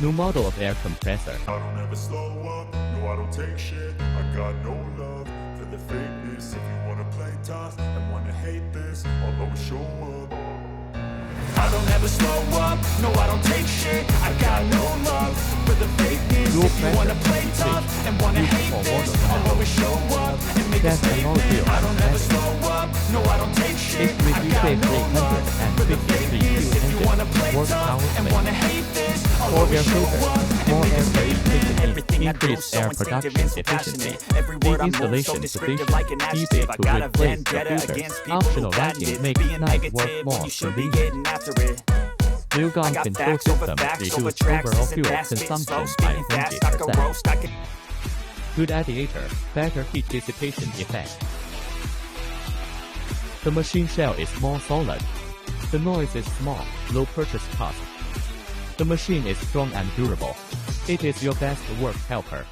New model of air compressor. I don't ever slow up, no I don't take shit. I got no love for the fakeness. If you wanna play tough and wanna hate this, I'll always show up. I don't ever slow up, no I don't take shit. I got no love for the fakeness. If you wanna play tough and wanna hate this, I'll always show up and make a statement. I don't ever slow up, no I don't take shit. I got no love for the fakeness. If you wanna play tough and wanna hate this, I'll always show up and make a statement. Everything increase air production efficiency. The installation sufficient, easy to replace computer. Optional lighting make night work more convenient. Liugong control system reduce overall fuel consumption by 20%. Good radiator, better heat dissipation effect. The machine shell is more solid. The noise is small, low purchase cost. The machine is strong and durable. It is your best work helper.